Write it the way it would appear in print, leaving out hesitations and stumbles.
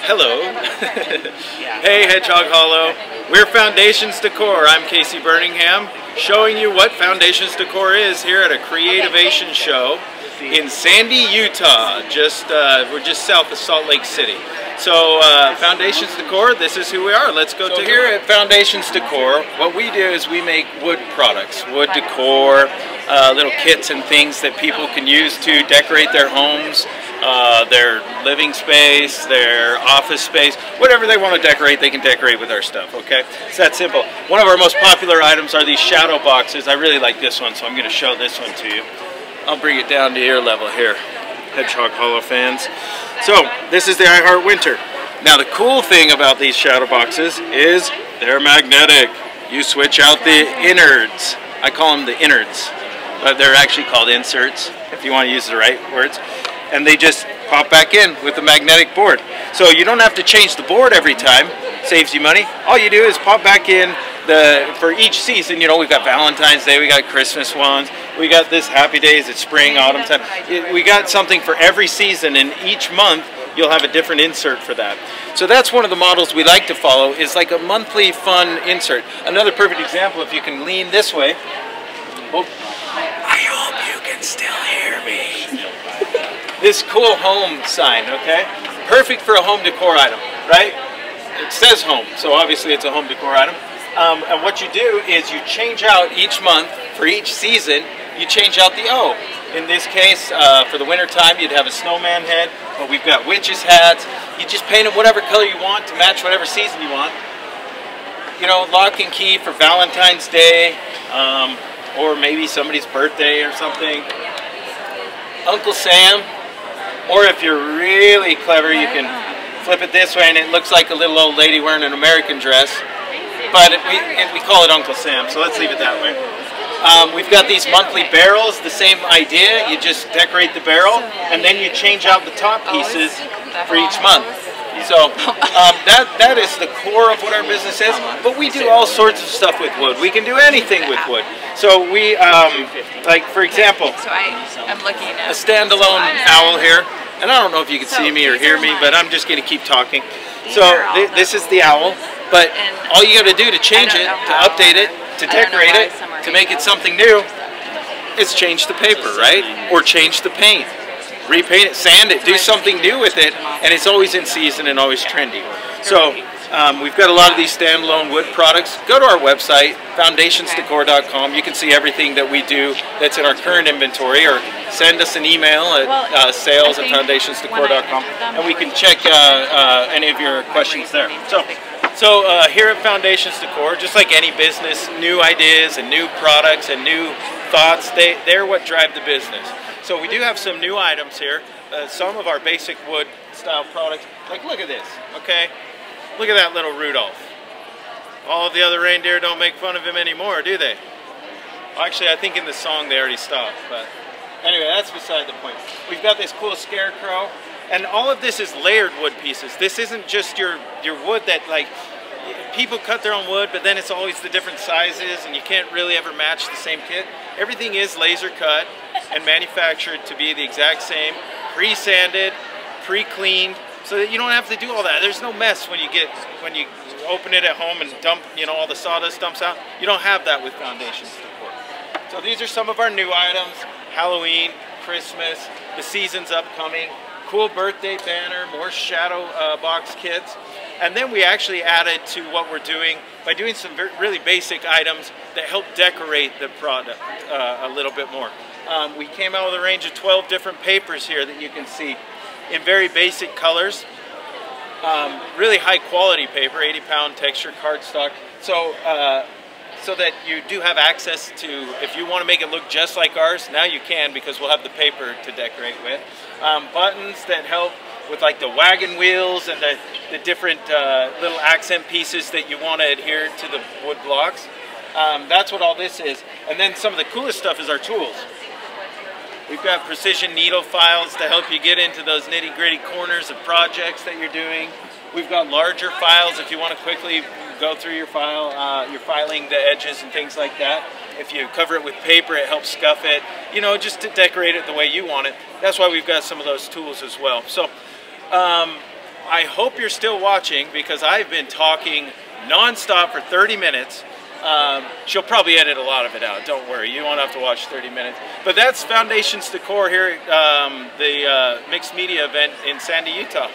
Hello. Hey, Hedgehog Hollow. We're Foundations Decor. I'm Casey Birmingham, showing you what Foundations Decor is here at a Creativation show in Sandy, Utah. We're just south of Salt Lake City. So Foundations Decor, this is who we are. Let's go to here at Foundations Decor. What we do is we make wood products, wood decor, little kits and things that people can use to decorate their homes, their living space, their office space, whatever they want to decorate, they can decorate with our stuff, okay? It's that simple. One of our most popular items are these shadow boxes. I really like this one, so I'm going to show this one to you. I'll bring it down to your level here, Hedgehog Hollow fans. So, this is the I Heart Winter. Now, the cool thing about these shadow boxes is they're magnetic. You switch out the innards. I call them the innards, but they're actually called inserts, if you want to use the right words. And they just pop back in with the magnetic board. So you don't have to change the board every time. Saves you money. All you do is pop back in for each season. You know, we've got Valentine's Day, we got Christmas ones, we got this Happy Days, it's spring, autumn time. We got something for every season, and each month you'll have a different insert for that. So that's one of the models we like to follow, is like a monthly fun insert. Another perfect example, if you can lean this way. Oh, I hope you can still hear me. This cool home sign, okay? Perfect for a home decor item, right? It says home, so obviously it's a home decor item. And what you do is you change out each month, for each season, you change out the O. In this case, for the winter time, you'd have a snowman head, but we've got witches' hats. You just paint it whatever color you want to match whatever season you want. You know, lock and key for Valentine's Day, or maybe somebody's birthday or something. Uncle Sam, or if you're really clever, you can flip it this way and it looks like a little old lady wearing an American dress. But we call it Uncle Sam, so let's leave it that way. We've got these monthly barrels, the same idea. You just decorate the barrel and then you change out the top pieces for each month. So that is the core of what our business is, but we do all sorts of stuff with wood. We can do anything with wood. So we, like for example, a standalone owl here, and I don't know if you can see me or hear me, but I'm just going to keep talking. So this is the owl, but all you got to do to change it, to update it, to decorate it, to make it something new, is change the paper, right? Or change the paint. Repaint it, sand it, do something new with it, and it's always in season and always trendy. So we've got a lot of these standalone wood products. Go to our website, foundationsdecor.com. You can see everything that we do that's in our current inventory, or send us an email at sales@foundationsdecor.com, and we can check any of your questions there. So here at Foundations Decor, just like any business, new ideas and new products and new thoughts, they're what drive the business. So we do have some new items here, some of our basic wood style products. Like, look at this, okay? Look at that little Rudolph. All of the other reindeer don't make fun of him anymore, do they? Well, actually, I think in the song they already stopped, but anyway, that's beside the point. We've got this cool scarecrow, and all of this is layered wood pieces. This isn't just your wood that, like, people cut their own wood, but then it's always the different sizes, and you can't really ever match the same kit. Everything is laser cut and manufactured to be the exact same, pre-sanded, pre-cleaned, so that you don't have to do all that. There's no mess when you open it at home and dump, you know, all the sawdust dumps out. You don't have that with Foundations Decor. So these are some of our new items: Halloween, Christmas, the season's upcoming, cool birthday banner, more shadow box kits. And then we actually added to what we're doing by doing some really basic items that help decorate the product a little bit more. We came out with a range of 12 different papers here that you can see in very basic colors. Really high quality paper, 80-pound texture cardstock. So that you do have access to, if you want to make it look just like ours, now you can, because we'll have the paper to decorate with. Buttons that help with like the wagon wheels and the different little accent pieces that you want to adhere to the wood blocks. That's what all this is. And then some of the coolest stuff is our tools. We've got precision needle files to help you get into those nitty-gritty corners of projects that you're doing. We've got larger files if you want to quickly go through your file, you're filing the edges and things like that. If you cover it with paper, it helps scuff it, you know, just to decorate it the way you want it. That's why we've got some of those tools as well. So I hope you're still watching because I've been talking non-stop for 30 minutes. She'll probably edit a lot of it out, don't worry, you won't have to watch 30 minutes. But that's Foundation Decor here at the Mixed Media event in Sandy, Utah.